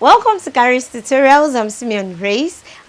Welcome to Kharis Tutorials. I'm Simeon.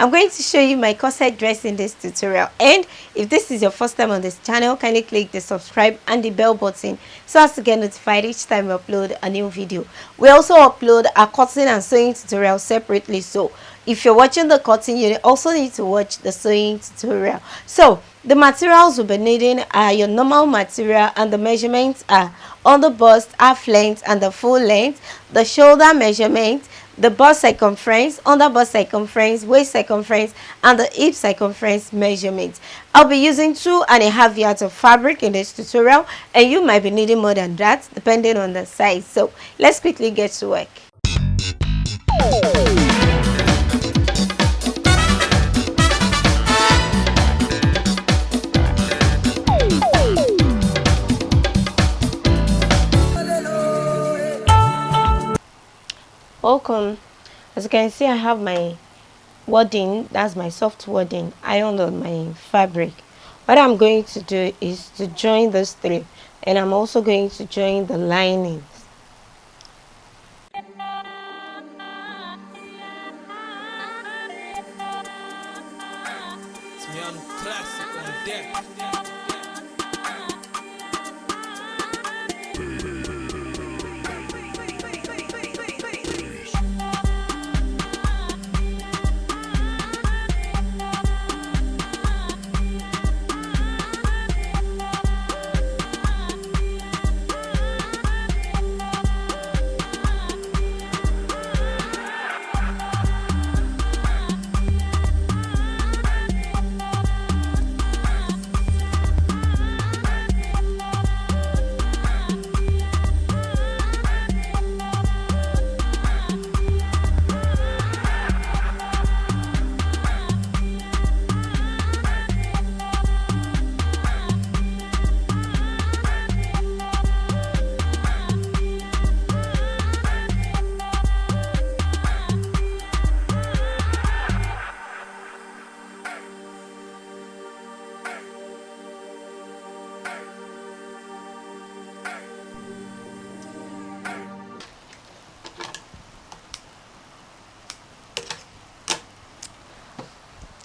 I'm going to show you my corset dress in this tutorial, and if this is your first time on this channel, kindly click the subscribe and the bell button so as to get notified each time we upload a new video. We also upload a cutting and sewing tutorial separately, so if you're watching the cutting, you also need to watch the sewing tutorial. So the materials we'll be needing are your normal material, and the measurements are on the bust, half length and the full length, the shoulder measurement, the bust circumference, under bust circumference, waist circumference, and the hip circumference measurement. I'll be using 2.5 yards of fabric in this tutorial, and you might be needing more than that depending on the size. So let's quickly get to work. Welcome. As you can see, I have my wadding, that's my soft wadding, ironed on my fabric. What I'm going to do is to join the strip, and I'm also going to join the linings. Simeon classic on deck.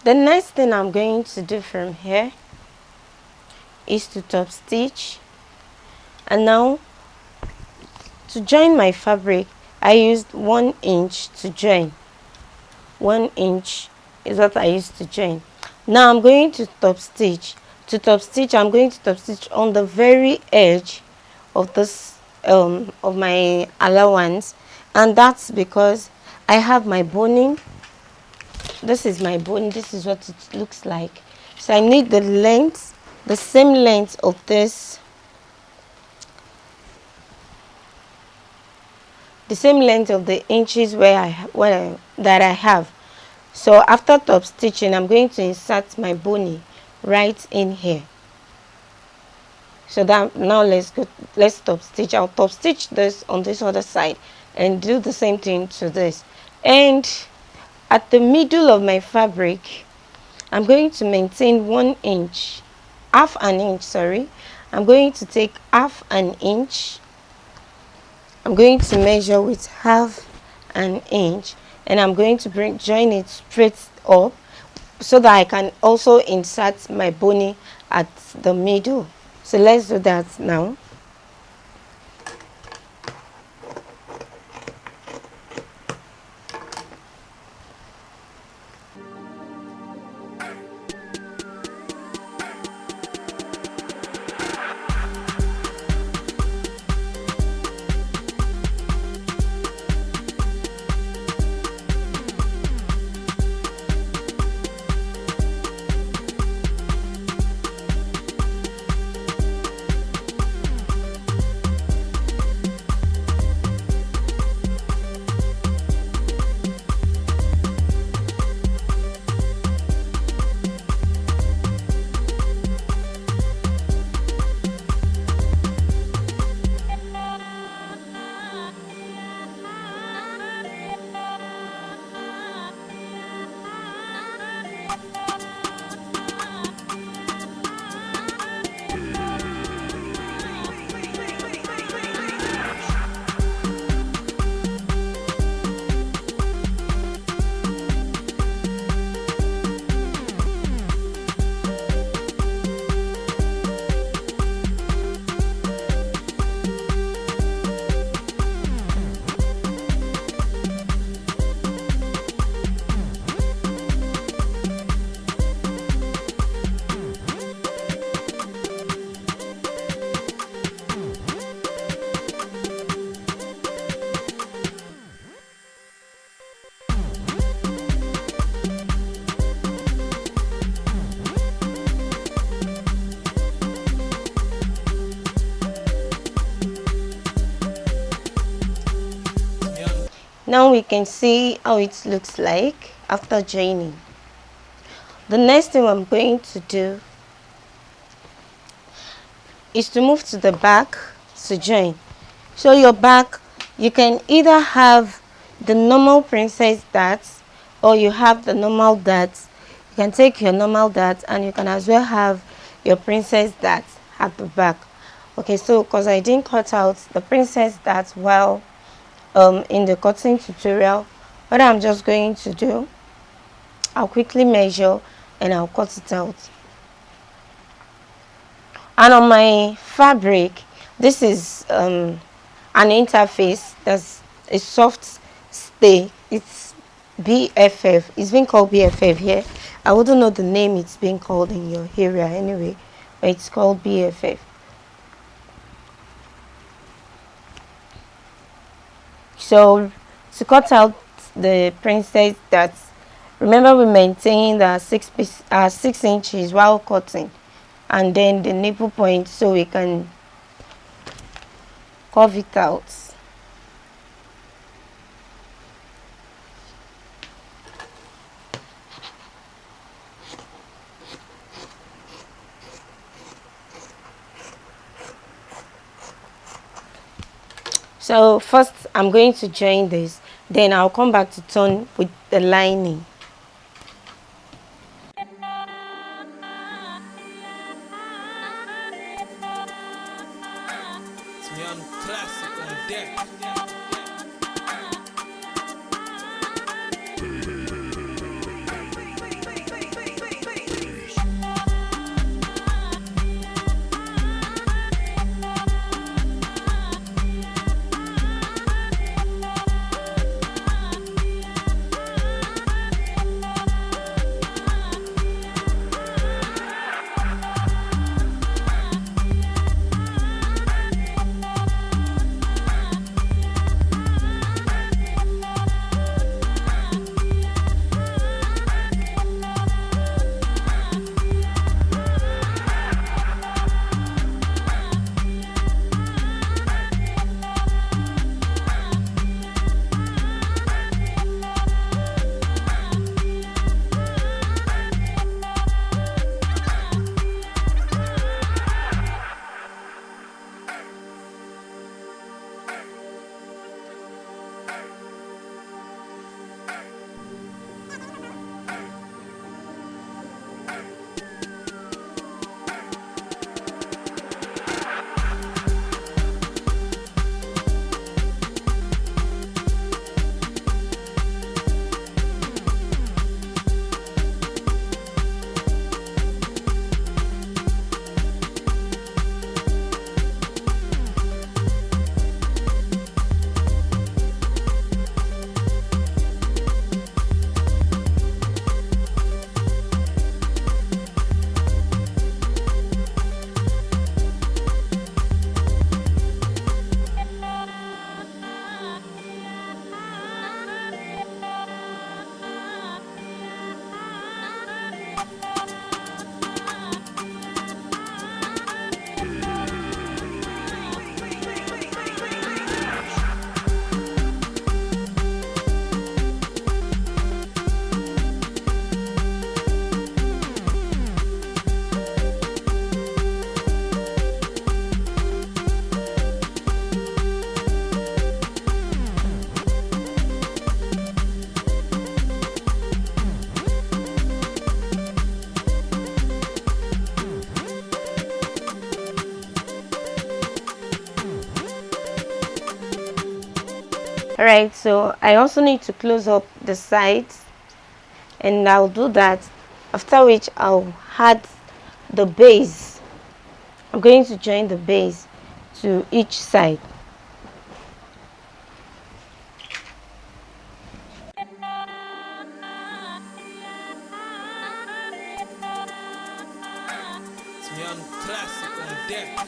The next thing I'm going to do from here is to top stitch. And now to join my fabric, I used 1 inch to join. 1 inch is what I used to join. Now I'm going to top stitch. To top stitch, I'm going to top stitch on the very edge of this of my allowance, and that's because I have my boning. This is my bone. This is what it looks like. So I need the length, the same length of this, the same length of the inches that I have. So after top stitching, I'm going to insert my boning right in here. So that now let's top stitch. I'll top stitch this on this other side and do the same thing to this. And at the middle of my fabric, I'm going to maintain 1 inch, half an inch, sorry. I'm going to take half an inch. I'm going to measure with half an inch, and I'm going to join it straight up so that I can also insert my boning at the middle. So let's do that now. Now we can see how it looks like after joining. The next thing I'm going to do is to move to the back to join. So your back, you can either have the normal princess darts or you have the normal darts. You can take your normal darts and you can as well have your princess darts at the back. Okay, so because I didn't cut out the princess darts while in the cutting tutorial, what I'm just going to do, I'll quickly measure and I'll cut it out. And on my fabric, this is an interface that's a soft stay. It's BFF. It's been called BFF here. I wouldn't know the name it's being called in your area anyway, but it's called BFF. So to cut out the princess darts, remember we maintained our 6 inches while cutting, and then the nipple point so we can curve it out. So first I'm going to join this, then I'll come back to turn with the lining. Simeon classic on deck. Alright, so I also need to close up the sides, and I'll do that, after which I'll add the base. I'm going to join the base to each side. Simeon classic on deck.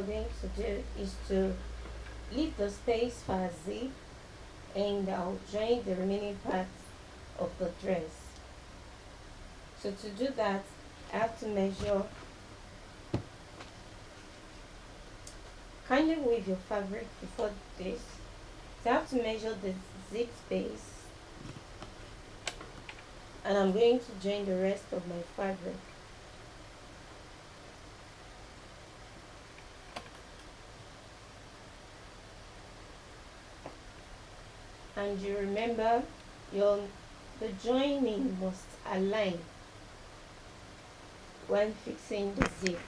we're going to do is to leave the space for a zip, and I'll join the remaining parts of the dress. So to do that, I have to measure. Kindly weave your fabric before this. So I have to measure the zip space, and I'm going to join the rest of my fabric. And you remember the joining must align when fixing the zip.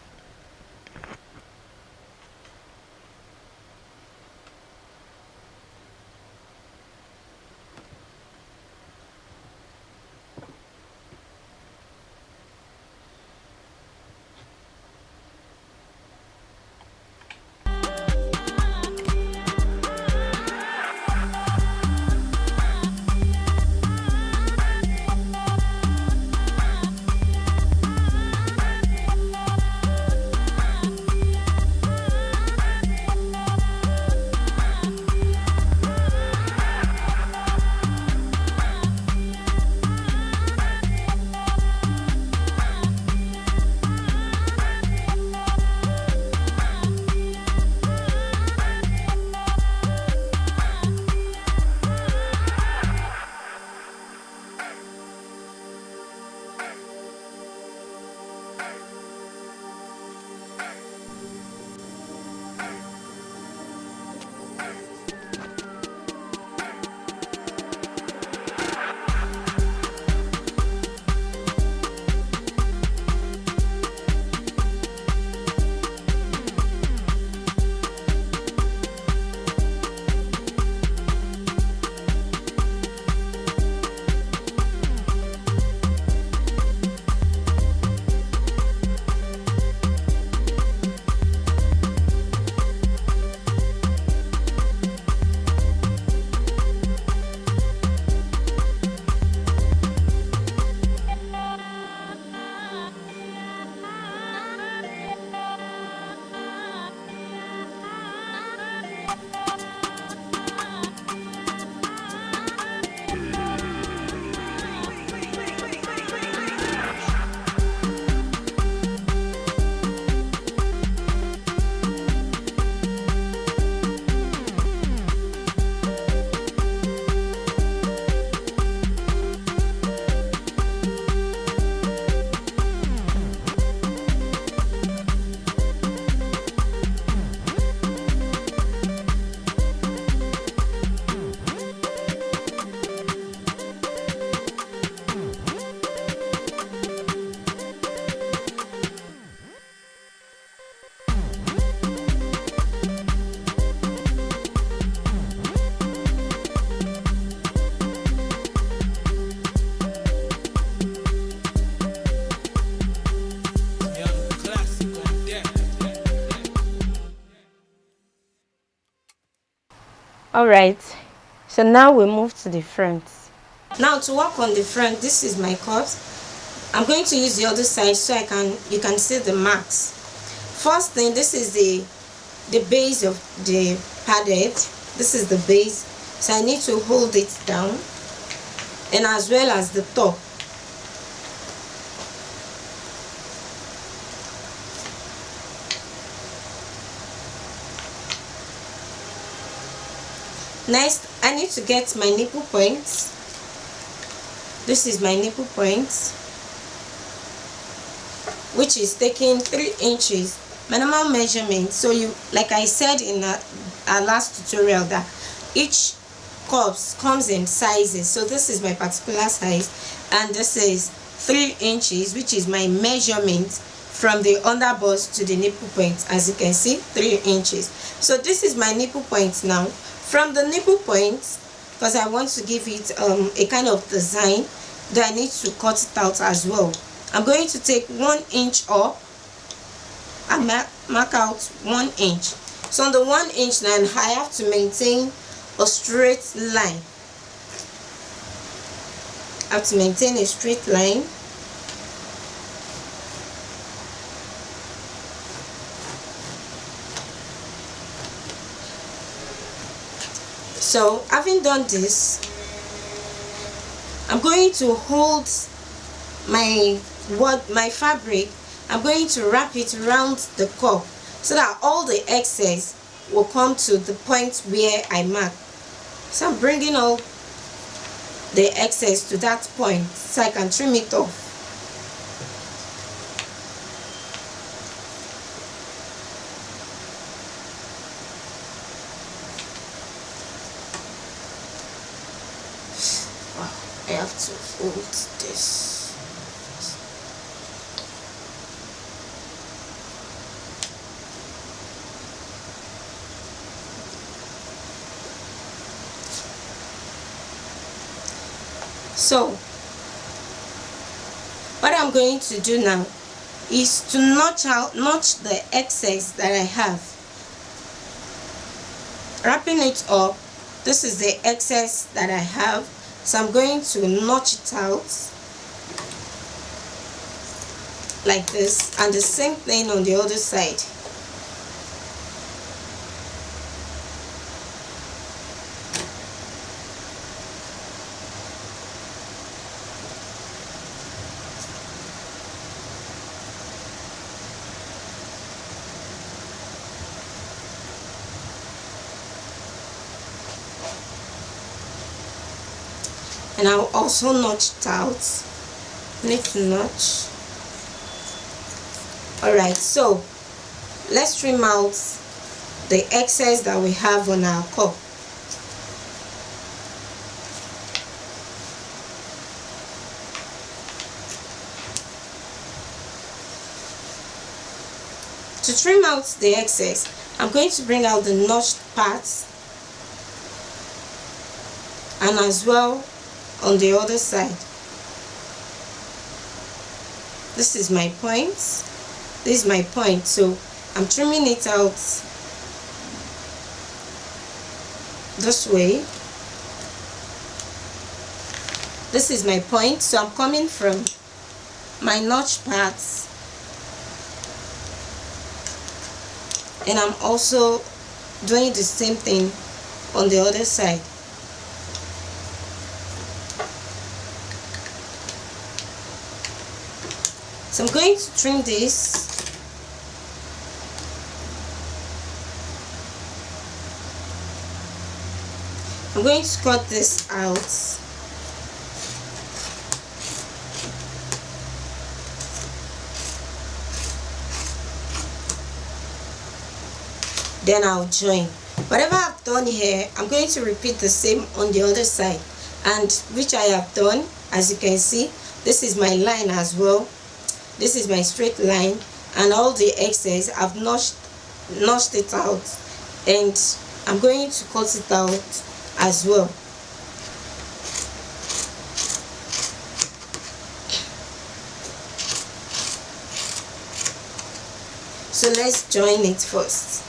Alright, so now we move to the front. Now to work on the front, this is my cut. I'm going to use the other side so you can see the marks. First thing, this is the base of the padded. This is the base, so I need to hold it down, and as well as the top. Next, I need to get my nipple points. This is my nipple points, which is taking 3 inches, my normal measurement. So like I said in our last tutorial, that each cups comes in sizes. So this is my particular size, and this is 3 inches, which is my measurement from the underbust to the nipple point. As you can see, 3 inches. So this is my nipple point now. From the nipple points, because I want to give it a kind of design, that I need to cut it out as well. I'm going to take 1 inch up and mark out 1 inch. So on the 1 inch now, I have to maintain a straight line. I have to maintain a straight line. So having done this, I'm going to hold my fabric. I'm going to wrap it around the cup so that all the excess will come to the point where I mark. So I'm bringing all the excess to that point so I can trim it off. I have to fold this. So what I'm going to do now is to notch the excess that I have. Wrapping it up, this is the excess that I have, so I'm going to notch it out like this, and the same thing on the other side. And I'll also notch it out. Need to notch. Alright, so let's trim out the excess that we have on our cup. To trim out the excess, I'm going to bring out the notched parts, and as well on the other side. This is my point. This is my point, so I'm trimming it out this way. This is my point, so I'm coming from my notch parts, and I'm also doing the same thing on the other side. So I'm going to trim this. I'm going to cut this out. Then I'll join. Whatever I've done here, I'm going to repeat the same on the other side, and which I have done. As you can see, this is my line as well. This is my straight line, and all the excess I've notched it out, and I'm going to cut it out as well. So let's join it first.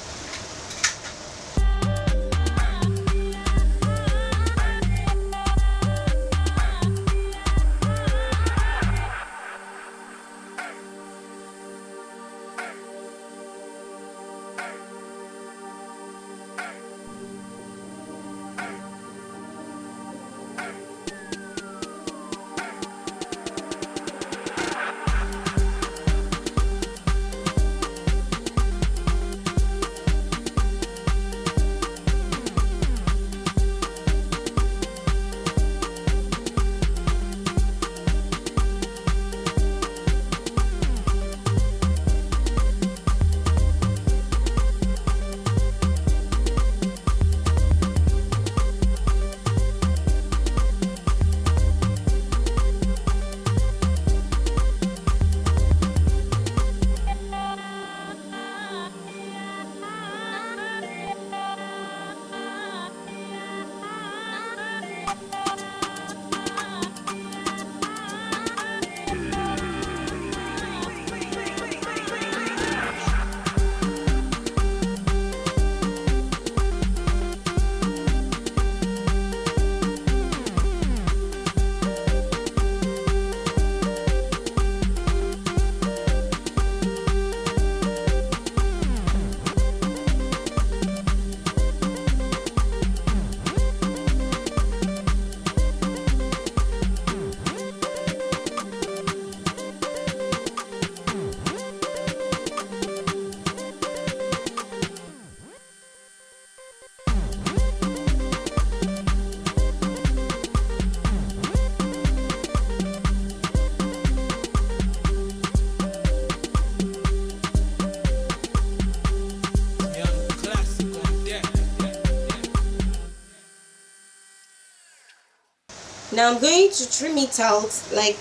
Now I'm going to trim it out, like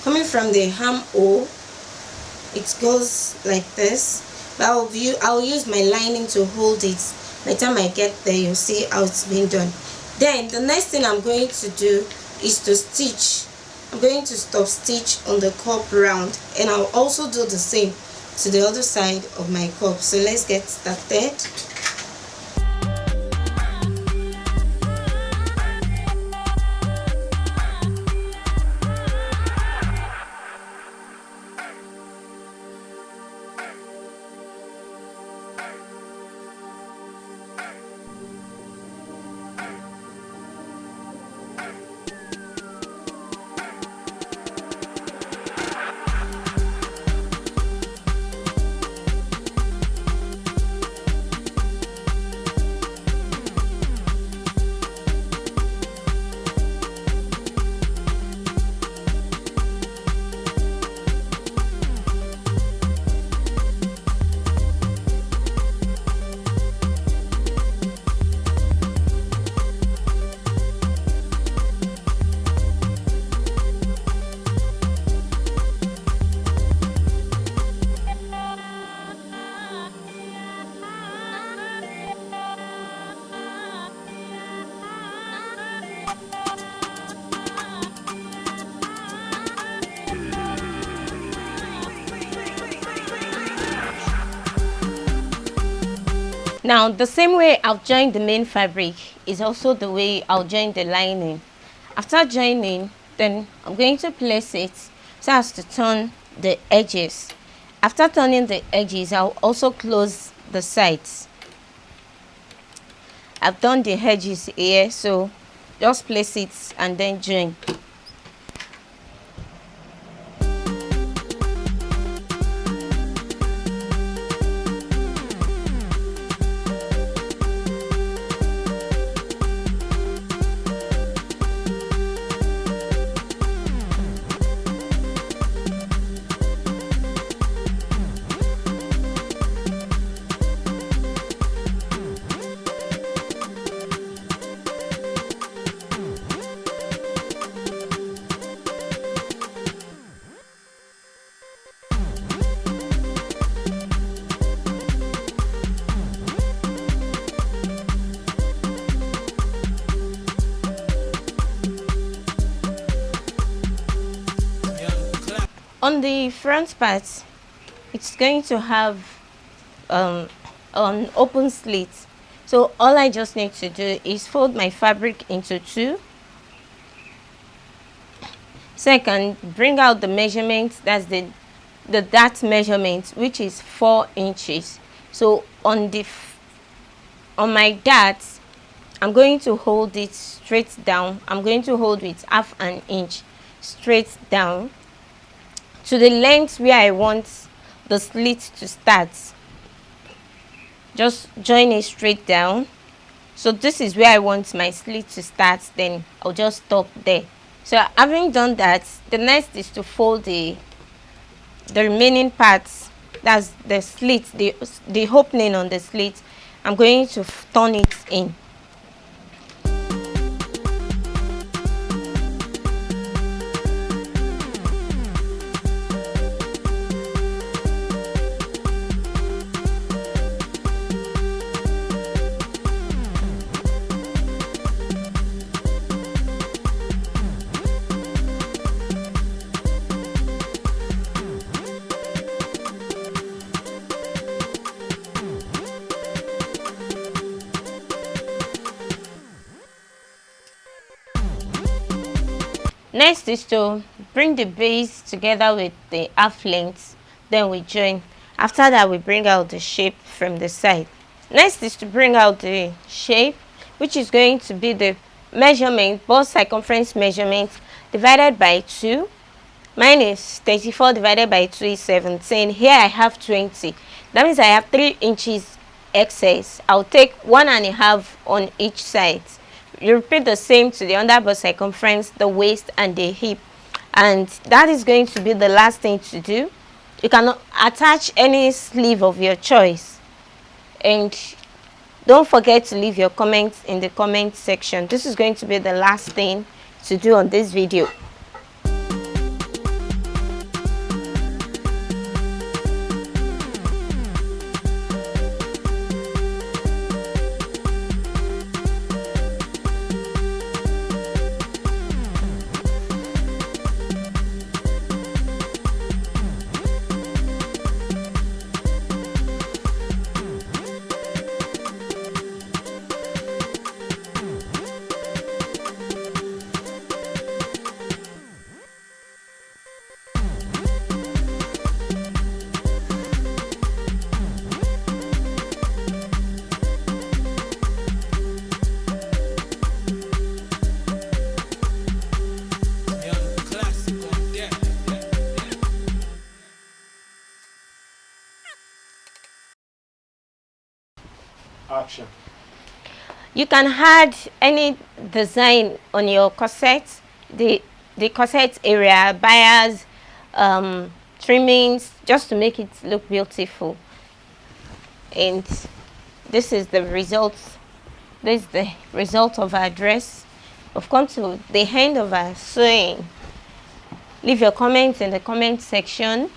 coming from the armhole. It goes like this, but I'll use my lining to hold it. By the time I get there, you'll see how it's been done. Then the next thing I'm going to do is to stitch. I'm going to stop stitch on the cup round, and I'll also do the same to the other side of my cup. So let's get started. Now the same way I've joined the main fabric is also the way I'll join the lining. After joining, then I'm going to place it so as to turn the edges. After turning the edges, I'll also close the sides. I've done the edges here, so just place it and then join. On the front part, it's going to have an open slit. So all I just need to do is fold my fabric into two. So I can bring out the measurement, that's the dart measurement, which is 4 inches. So on my dart, I'm going to hold it straight down. I'm going to hold with half an inch straight down to the length where I want the slit to start. Just join it straight down. So this is where I want my slit to start, then I'll just stop there. So having done that, the next is to fold the remaining parts, that's the slit, the opening on the slit. I'm going to turn it in. Next is to bring the base together with the half length, then we join. After that, we bring out the shape from the side. Next is to bring out the shape, which is going to be the measurement, bust circumference measurement divided by 2. Mine is 34 divided by 2 is 17. Here I have 20. That means I have 3 inches excess. I'll take 1.5 on each side. You repeat the same to the under bust circumference, the waist and the hip, and that is going to be the last thing to do. You can attach any sleeve of your choice, and don't forget to leave your comments in the comment section. This is going to be the last thing to do on this video. Action. You can add any design on your corset, the corset area, bias, trimmings, just to make it look beautiful. And this is the result. This is the result of our dress. We've come to the end of our sewing. Leave your comments in the comment section,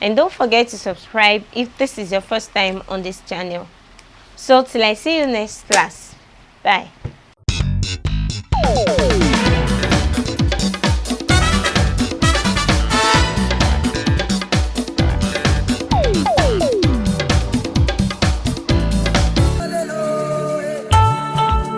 and don't forget to subscribe if this is your first time on this channel. So till I see you next class. Bye.